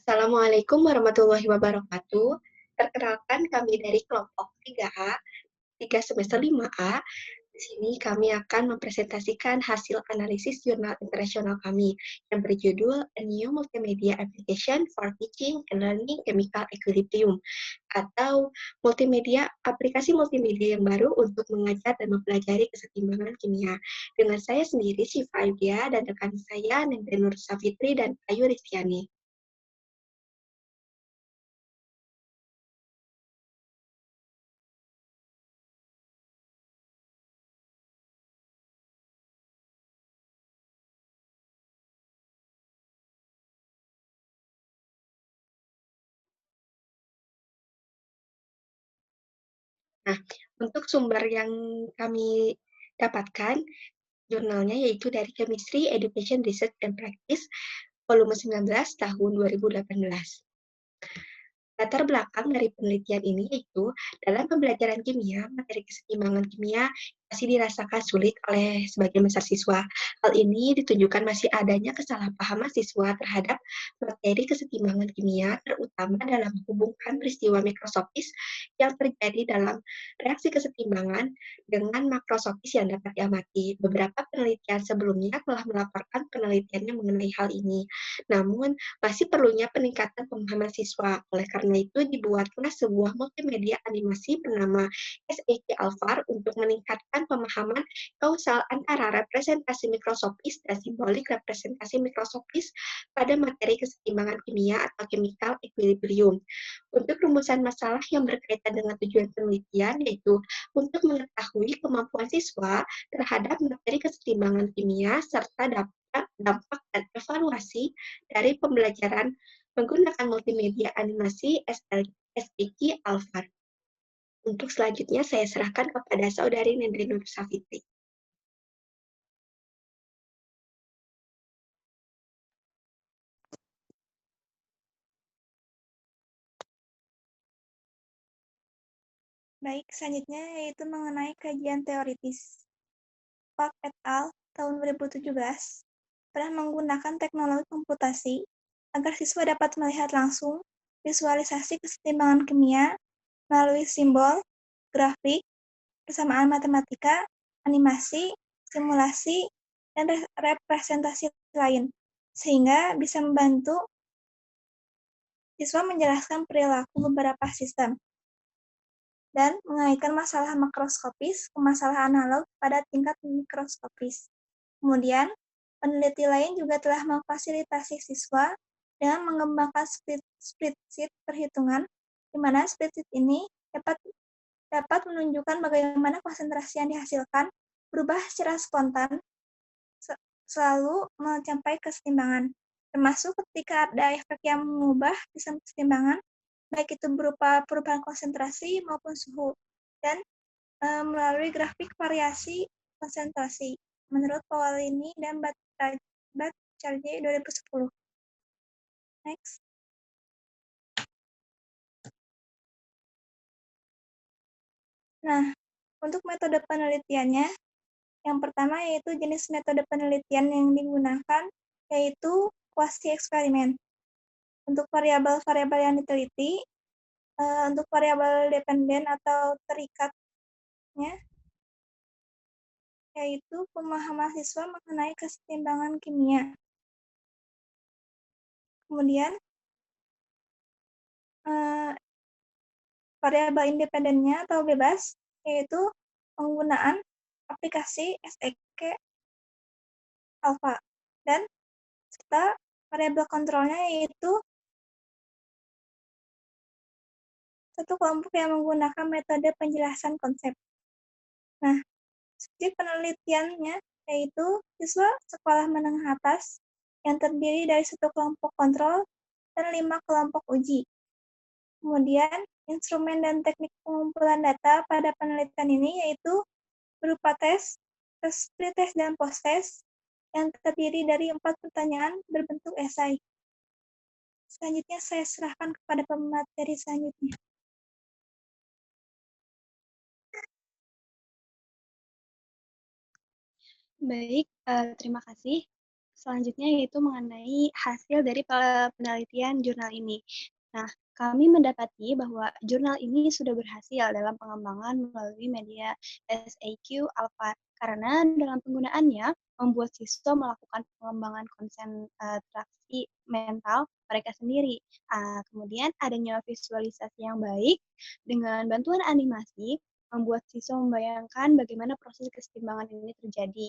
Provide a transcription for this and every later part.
Assalamualaikum warahmatullahi wabarakatuh. Perkenalkan kami dari kelompok 3A, 3 semester 5A. Di sini kami akan mempresentasikan hasil analisis jurnal internasional kami yang berjudul A New Multimedia Application for Teaching and Learning Chemical Equilibrium atau aplikasi multimedia yang baru untuk mengajar dan mempelajari kesetimbangan kimia. Dengan saya sendiri, Syifa Yudia, dan rekan saya, Nende Nur Safitri dan Ayu Ristiani. Nah, untuk sumber yang kami dapatkan, jurnalnya yaitu dari Chemistry, Education, Research, and Practice, volume 19 tahun 2018. Latar belakang dari penelitian ini yaitu dalam pembelajaran kimia, materi keseimbangan kimia masih dirasakan sulit oleh sebagian besar siswa. Hal ini ditunjukkan masih adanya kesalahpahaman siswa terhadap materi keseimbangan kimia, terutama dalam menghubungkan peristiwa mikroskopis yang terjadi dalam reaksi keseimbangan dengan makroskopis yang dapat diamati. Beberapa penelitian sebelumnya telah melaporkan penelitiannya mengenai hal ini. Namun, masih perlunya peningkatan pemahaman siswa. Oleh karena itu, dibuatlah sebuah multimedia animasi bernama SEC Alphar untuk meningkatkan pemahaman kausal antara representasi mikroskopis dan simbolik representasi mikroskopis pada materi keseimbangan kimia atau chemical equilibrium. Untuk rumusan masalah yang berkaitan dengan tujuan penelitian, yaitu untuk mengetahui kemampuan siswa terhadap materi keseimbangan kimia serta dampak dan evaluasi dari pembelajaran menggunakan multimedia animasi SPG Alphard. Untuk selanjutnya saya serahkan kepada saudari Nendri Nur Safitri. Baik, selanjutnya yaitu mengenai kajian teoritis. Park et al. Tahun 2017 pernah menggunakan teknologi komputasi agar siswa dapat melihat langsung visualisasi keseimbangan kimia melalui simbol, grafik, persamaan matematika, animasi, simulasi, dan representasi lain, sehingga bisa membantu siswa menjelaskan perilaku beberapa sistem dan mengaitkan masalah makroskopis ke masalah analog pada tingkat mikroskopis. Kemudian, peneliti lain juga telah memfasilitasi siswa dengan mengembangkan spreadsheet perhitungan, di mana spreadsheet ini dapat menunjukkan bagaimana konsentrasi yang dihasilkan berubah secara spontan selalu mencapai keseimbangan, termasuk ketika ada efek yang mengubah sistem keseimbangan, baik itu berupa perubahan konsentrasi maupun suhu, dan melalui grafik variasi konsentrasi, menurut Paolini dan Bhattacharjee 2010. Next. Nah, untuk metode penelitiannya, yang pertama yaitu jenis metode penelitian yang digunakan, yaitu quasi-eksperimen. Untuk variabel-variabel yang diteliti, untuk variabel dependen atau terikatnya, yaitu pemahaman siswa mengenai keseimbangan kimia. Kemudian, variabel independennya atau bebas, yaitu penggunaan aplikasi SEC Alpha, dan serta variabel kontrolnya yaitu satu kelompok yang menggunakan metode penjelasan konsep. Nah, subjek penelitiannya yaitu siswa sekolah menengah atas yang terdiri dari satu kelompok kontrol dan 5 kelompok uji. Kemudian, instrumen dan teknik pengumpulan data pada penelitian ini yaitu berupa tes, pre-tes, dan post-tes yang terdiri dari 4 pertanyaan berbentuk esai. Selanjutnya saya serahkan kepada pemateri selanjutnya. Baik, terima kasih. Selanjutnya yaitu mengenai hasil dari penelitian jurnal ini. Nah, kami mendapati bahwa jurnal ini sudah berhasil dalam pengembangan melalui media SAQ Alpha karena dalam penggunaannya membuat siswa melakukan pengembangan konsentrasi mental mereka sendiri. Kemudian adanya visualisasi yang baik dengan bantuan animasi membuat siswa membayangkan bagaimana proses kesetimbangan ini terjadi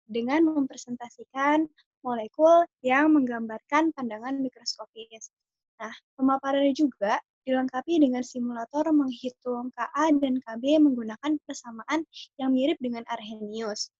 dengan mempresentasikan molekul yang menggambarkan pandangan mikroskopis. Nah, pemaparannya juga dilengkapi dengan simulator menghitung Ka dan Kb menggunakan persamaan yang mirip dengan Arrhenius.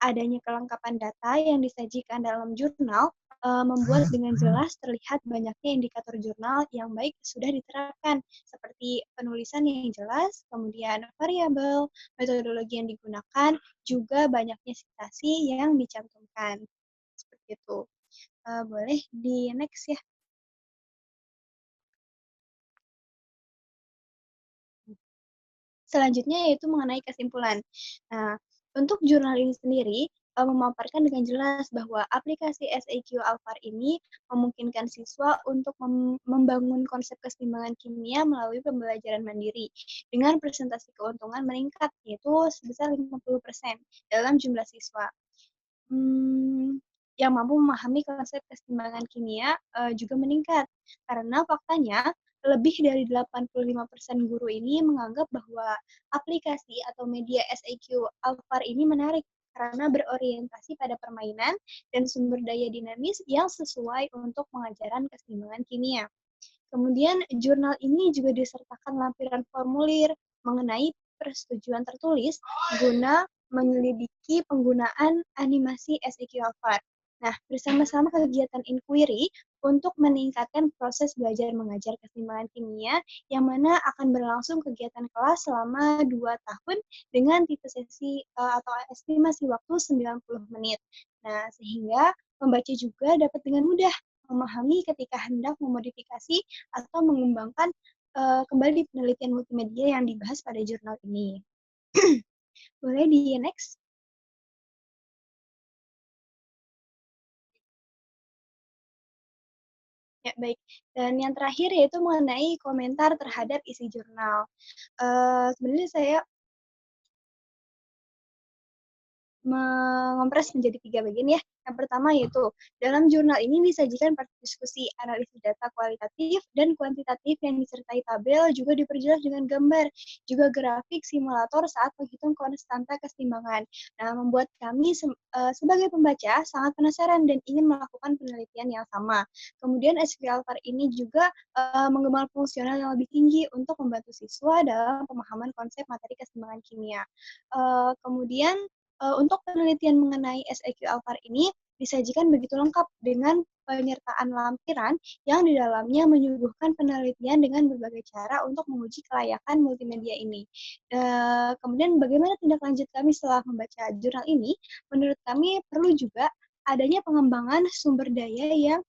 Adanya kelengkapan data yang disajikan dalam jurnal membuat dengan jelas terlihat banyaknya indikator jurnal yang baik sudah diterapkan, seperti penulisan yang jelas, kemudian variabel, metodologi yang digunakan, juga banyaknya citasi yang dicantumkan. Seperti itu. Boleh di next ya. Selanjutnya yaitu mengenai kesimpulan. Nah, untuk jurnal ini sendiri memaparkan dengan jelas bahwa aplikasi SAQ Alphard ini memungkinkan siswa untuk membangun konsep keseimbangan kimia melalui pembelajaran mandiri dengan presentasi keuntungan meningkat yaitu sebesar 50% dalam jumlah siswa. Yang mampu memahami konsep keseimbangan kimia juga meningkat karena faktanya lebih dari 85% guru ini menganggap bahwa aplikasi atau media SAQ Alphard ini menarik karena berorientasi pada permainan dan sumber daya dinamis yang sesuai untuk pengajaran keseimbangan kimia. Kemudian jurnal ini juga disertakan lampiran formulir mengenai persetujuan tertulis guna menyelidiki penggunaan animasi SEQ Alphard. Nah, bersama-sama kegiatan inquiry untuk meningkatkan proses belajar mengajar keseimbangan kimia yang mana akan berlangsung kegiatan kelas selama 2 tahun dengan tipe sesi atau estimasi waktu 90 menit. Nah, sehingga pembaca juga dapat dengan mudah memahami ketika hendak memodifikasi atau mengembangkan kembali penelitian multimedia yang dibahas pada jurnal ini. Boleh di next? Ya, baik. Dan yang terakhir yaitu mengenai komentar terhadap isi jurnal. Sebenarnya saya mengompres menjadi 3 bagian ya. Yang pertama yaitu, dalam jurnal ini disajikan diskusi analisis data kualitatif dan kuantitatif yang disertai tabel, juga diperjelas dengan gambar, juga grafik simulator saat menghitung konstanta keseimbangan. Nah, membuat kami sebagai pembaca sangat penasaran dan ingin melakukan penelitian yang sama. Kemudian SQL VAR ini juga mengembangkan fungsional yang lebih tinggi untuk membantu siswa dalam pemahaman konsep materi keseimbangan kimia. Kemudian untuk penelitian mengenai SEQ Alphard ini disajikan begitu lengkap dengan penyertaan lampiran yang di dalamnya menyuguhkan penelitian dengan berbagai cara untuk menguji kelayakan multimedia ini. Kemudian bagaimana tindak lanjut kami setelah membaca jurnal ini? Menurut kami perlu juga adanya pengembangan sumber daya yang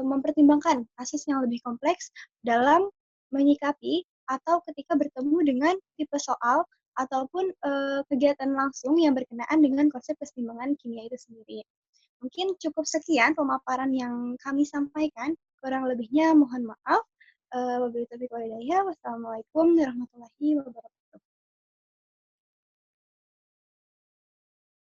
mempertimbangkan kasus yang lebih kompleks dalam menyikapi atau ketika bertemu dengan tipe soal ataupun kegiatan langsung yang berkenaan dengan konsep keseimbangan kimia itu sendiri. Mungkin cukup sekian pemaparan yang kami sampaikan. Kurang lebihnya mohon maaf. Wabillahi taufiq wal hidayah. Wassalamualaikum warahmatullahi wabarakatuh.